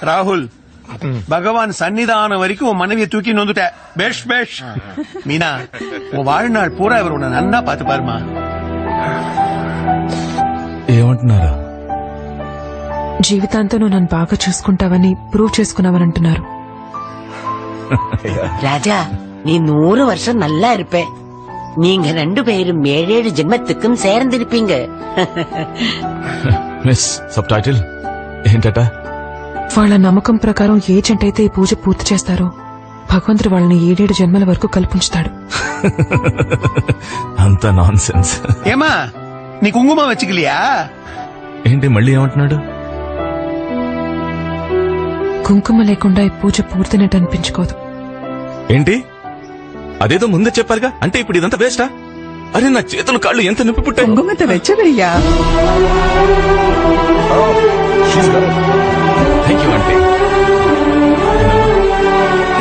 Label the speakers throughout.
Speaker 1: రాహుల్ பகவான் சன்னிதானம் வரைக்கும் உன் மனைவியை தூக்கி நொந்துட்ட. பேஷ் பேஷ். மீனா, உன் வாழ்நாள் பூரா இவர் உன்னை நன்னா பாத்து பாருமா.
Speaker 2: ఏమంటున్నారా?
Speaker 3: జీవితాంతం నువ్వు నన్ను బాగా చూసుకుంటావని ప్రూవ్ చేసుకున్నావని అంటున్నారు.
Speaker 4: ராஜா, நீ 100 வருஷம் நல்லா இருப்ப. நீங்க 2 பேரும் 7 ஜென்மத்துக்கும் சேர்ந்திருப்பீங்க.
Speaker 2: మిస్ సబ్ టైటిల్ ఏంటట?
Speaker 3: వాళ్ళ నమ్మకం ప్రకారం ఏ జంట అయితే ఈ పూజ పూర్తి చేస్తారో భగవంతుడు వాళ్ళని 7 జన్మల వరకు కల్పించుతాడు.
Speaker 2: అంత నాన్ సెన్స్.
Speaker 1: ఏమా నీ కుంకుమ వెచ్చికలియా?
Speaker 2: ఏంటి మళ్ళీ ఏమంటున్నాడు?
Speaker 3: కుంకుమ లేకుండా ఈ పూజ పూర్తినట్టు అనిపించుకోదు.
Speaker 2: ఏంటి? అదేదో ముందే చెప్పారుగా. అంటే ఇప్పుడు ఇదంతా వేస్టా? అరే నా చేతులు కాళ్ళు ఎంత నొప్పి పుట్టాయి.
Speaker 5: కుంకుమత వెచ్చవయ్యా.
Speaker 2: థ్యాంక్ యూ అంటే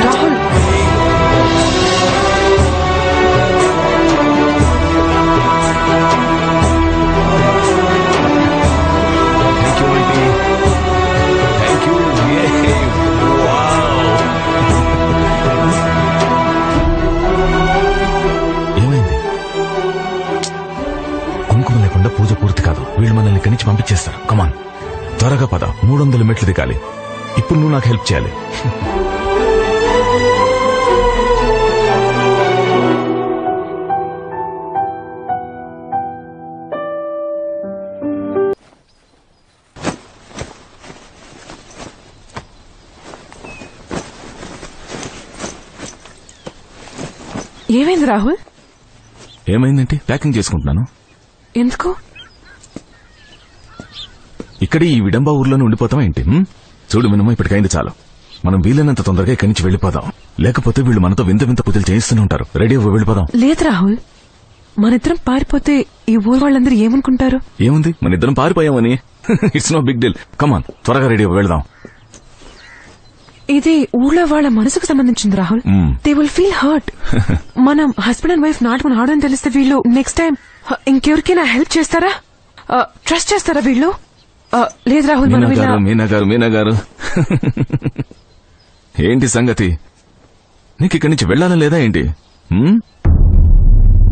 Speaker 3: రాహుల్,
Speaker 2: థ్యాంక్ యూ అంటే థ్యాంక్ యూ. ఏమైంది? కుంకుమ లేకుండా పూజ పూర్తి కాదు. వీళ్ళు మనల్ని ఇక్కడి నుంచి పంపించేస్తారు. కమాన్, త్వరగా పద. 300 మెట్లు దిగాలి. ఇప్పుడు నువ్వు నాకు హెల్ప్ చేయాలి.
Speaker 3: ఏమైంది రాహుల్?
Speaker 2: ఏమైందేంటి? ప్యాకింగ్ చేసుకుంటున్నాను.
Speaker 3: ఎందుకు?
Speaker 2: ఇక్కడే ఈ విడంబా ఊర్లోనే ఉండిపోతాం ఏంటి? చూడు మినిమం ఇప్పటికైంది చాలు. మనం వీలైనంత తొందరగా ఇక్కడి నుంచి వెళ్ళిపోదాం. లేకపోతే వీళ్ళు మనతో వింత వింత పూజలు చేయిస్తూనే ఉంటారు. రెడీ అవ్వ, వెళ్ళిపోదాం.
Speaker 3: లేదు రాహుల్, మనిద్దరం పారిపోతే ఈ ఊరు వాళ్ళందరూ ఏమనుకుంటారు?
Speaker 2: ఏముంది, మన ఇద్దరం పారిపోయామని. It's no big deal. Come on, త్వరగా రెడీ అవ్వ, వెళ్దాం.
Speaker 3: ఇది ఊళ్ళో వాళ్ళ మనసుకు సంబంధించింది Rahul. They will feel hurt. మనం హస్బెండ్ అండ్ వైఫ్ నాటుకుని ఆడని తెలిస్తే వీళ్ళు నెక్స్ట్ టైం ఇంకెవరికైనా హెల్ప్ చేస్తారా? ట్రస్ట్ చేస్తారా వీళ్ళు? లేదు రాహుల్,
Speaker 2: మీనా గారు ఏంటి సంగతి? నీకు ఇక్కడి నుంచి వెళ్లాలని లేదా ఏంటి?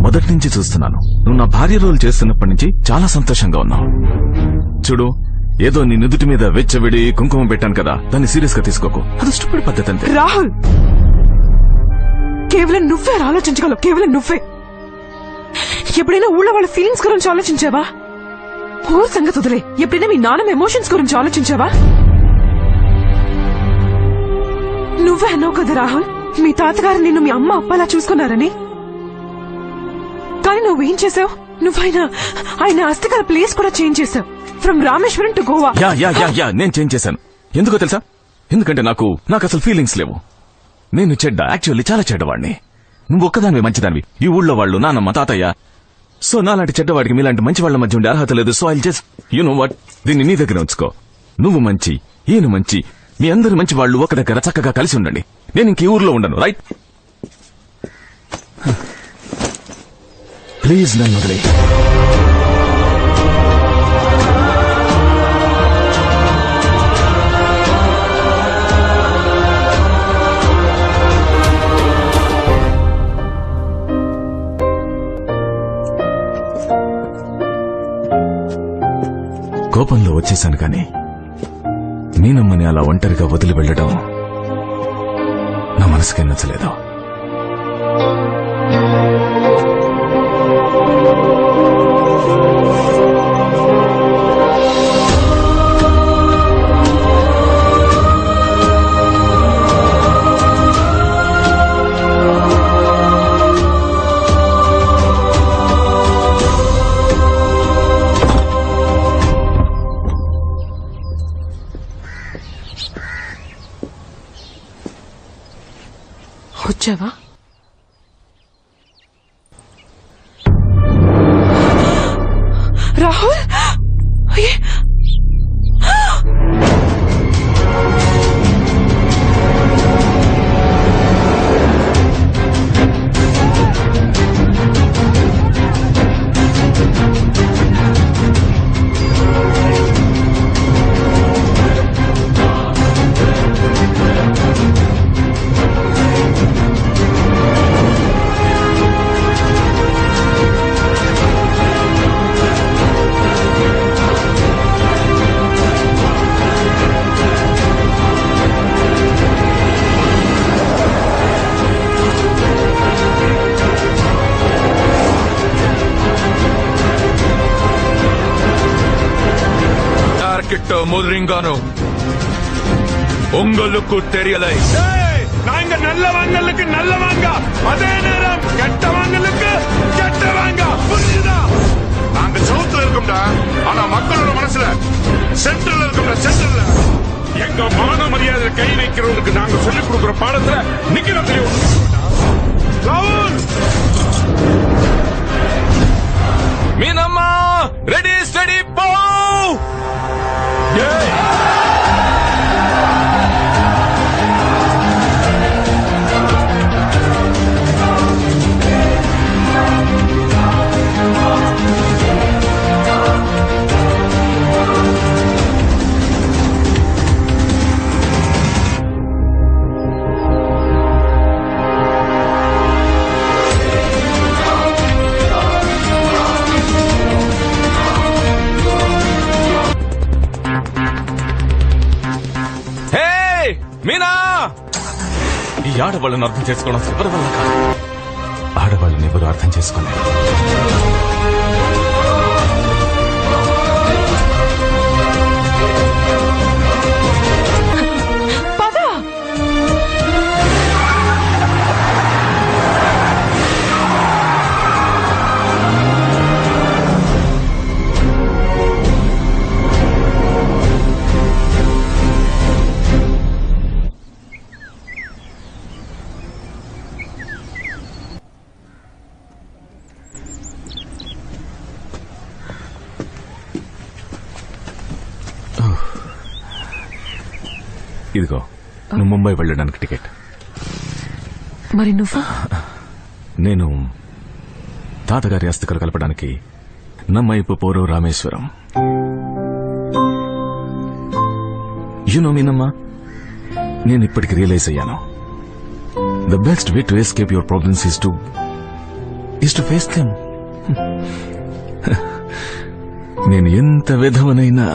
Speaker 2: మొదటి నుంచి చూస్తున్నాను. నువ్వు నా భార్య రోల్ చేస్తున్నప్పటి నుంచి చాలా సంతోషంగా ఉన్నావు. చూడు, ఏదో నీ నుదుటి మీద వెచ్చవిడి కుంకుమ పెట్టాను కదా, దాన్ని సీరియస్ గా తీసుకోకు. అది స్టూపిడ్ పద్ధతి అంతే.
Speaker 3: రాహుల్, కేవలం నువ్వే ఆలోచించగలవు. కేవలం నువ్వే. ఎప్పుడైనా ఊళ్ళో వాళ్ళ ఫీలింగ్స్ గురించి ఆలోచించావా? ఊరు సంగతి వదిలే. ఎప్పుడైనా మీ నాన్నమ్మ ఎమోషన్స్ గురించి ఆలోచించావా? నువ్వే అన్నావు కదా రాహుల్, మీ తాతగారు నిన్ను మీ అమ్మ అప్పలా చూసుకున్నారని. కానీ నువ్వేం చేసావు? ఆయన అస్థికల ప్లేస్ కూడా చేంజ్ చేసావు. From Rameswaram to Goa.
Speaker 2: Yeah నేను చేంజ్ చేశాను. ఎందుకో తెలుసా? ఎందుకంటే నాకు అసలు ఫీలింగ్స్ లేవు. నేను యాక్చువల్లీ చాలా చెడ్డవాడిని. నువ్వు ఒక్కదానివి మంచిదానివి. ఈ ఊళ్ళో వాళ్ళు నానమ్మ, తాతయ్య. సో నాలాంటి చెడ్డవాడికి మీలాంటి మంచి వాళ్ళ మధ్య ఉండే అర్హత లేదు. So I just know what, దీన్ని నీ దగ్గర ఉంచుకో. నువ్వు మంచి, ఈయన మంచి, మీ అందరు మంచి వాళ్ళు ఒక దగ్గర చక్కగా కలిసి ఉండండి. నేను ఇంక ఈ ఊర్లో ఉండను. రైట్? ప్లీజ్ నన్ను వదిలే. కోపంలో వచ్చేశాను, కానీ మీనమ్మని అలా ఒంటరిగా వదిలి వెళ్లడం నా మనసుకే నచ్చలేదు.
Speaker 3: వచ్చావా? రాహుల్,
Speaker 2: கிட்ட மோதுறீங்கானோ உங்களுக்கு தெரியலை.
Speaker 1: நாங்க நல்லவங்களுக்கு நல்லவங்க, அதே நேரம் கெட்டவங்களுக்கு கெட்டவங்க. புரியுதா?
Speaker 5: நாங்க சவுத்துல இருக்கோம்டா, ஆனா மக்களோட மனசுல சென்ட்ரல்ல இருக்கோம்டா. சென்ட்ரல்ல எங்க மான மரியாதை கை வைக்கிறவங்களுக்கு நாங்க சொல்லிக் கொடுக்கிற பாடத்துல நிக்கிற தெரியும். ராகுல்,
Speaker 2: மீனம்மா ரெடி ஸ்டடி போ. మీనా, ఈ ఆడవాళ్ళని అర్థం చేసుకోవడం ఎవరి వల్ల కాదు. ఆడవాళ్ళని ఎవరు అర్థం చేసుకోలేరు. ఇదిగో నువ్వు ముంబై వెళ్ళడానికి టికెట్.
Speaker 3: మరి నువ్వు?
Speaker 2: నేను తాతగారి అస్థికలు కలపడానికి నమ్మైపు పోరో రామేశ్వరం. యునో మీనమ్మా, నేను ఇప్పటికి రియలైజ్ అయ్యాను. The best way to escape your problems is to face them. నేను ఎంత విధవనైనా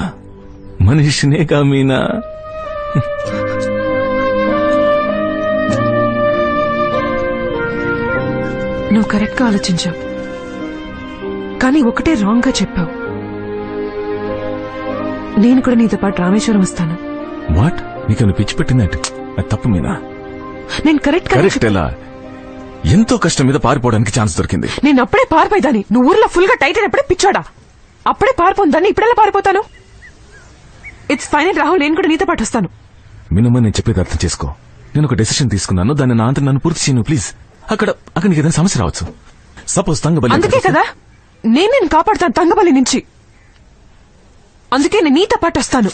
Speaker 2: మనిషినేగా మీనా.
Speaker 3: నువ్వు కరెక్ట్ గా ఆలోచించావు, కానీ ఒకటే రాంగ్ గా చెప్పావు. నేను కూడా నీతో పాటు రామేశ్వరం వస్తాను.
Speaker 2: వాట్? నీకు పిచ్చి పెట్టిందంటే అది తప్పు మీనా.
Speaker 3: నేను కరెక్ట్
Speaker 2: ఎలా? ఎంతో కష్టం మీద పారిపోవడానికి ఛాన్స్ దొరికింది.
Speaker 3: నేను అప్పుడే పారిపోయేదాన్ని. నువ్వు ఊర్లో ఫుల్ గా టైట్ అయినప్పుడే పిచ్చోడా. అప్పుడే పారిపోయిందాన్ని ఇప్పుడెలా పారిపోతాను? ఇట్స్ ఫైనల్ రాహుల్, నేను కూడా నీతో పాటు వస్తాను.
Speaker 2: మీనమ్మ, నేను చెప్పేది అర్థం చేసుకో. నేను ఒక డెసిషన్ తీసుకున్నాను, దాన్ని నా అంతా నన్ను పూర్తి చేయను ప్లీజ్. అక్కడ నీకు ఏదైనా సమస్య రావచ్చు. సపోజ్ తంగబల్లి.
Speaker 3: అందుకే కదా నేను కాపాడుతాను తంగబల్లి నుంచి. అందుకే నేను నీతో పాటు వస్తాను.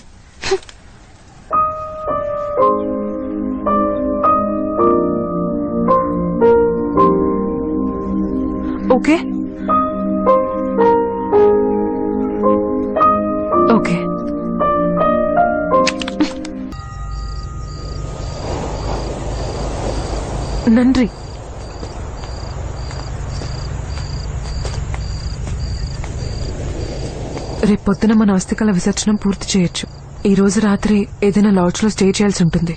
Speaker 3: Okay okay. நன்றி. రేపొద్దున మన అస్థికల విసర్జనం పూర్తి చేయొచ్చు. ఈ రోజు రాత్రి ఏదైనా లాడ్జ్ లో స్టే చేయాల్సి ఉంటుంది.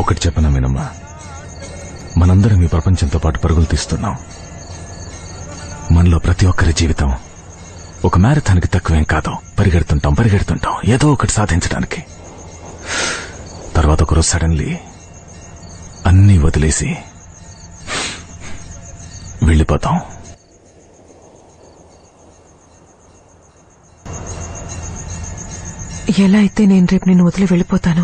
Speaker 2: ఒకటి చెప్పనా మీనమ్మా, మనందరం ఈ ప్రపంచంతో పాటు పరుగులు తీస్తున్నాం. మనలో ప్రతి ఒక్కరి జీవితం ఒక మ్యారథాన్కి తక్కువేం కాదు. పరిగెడుతుంటాం ఏదో ఒకటి సాధించడానికి. తర్వాత ఒకరోజు సడన్లీ అన్నీ వదిలేసి వెళ్ళిపోతాం.
Speaker 3: ఎలా అయితే నేను రేపు నిన్ను వదిలి వెళ్ళిపోతాను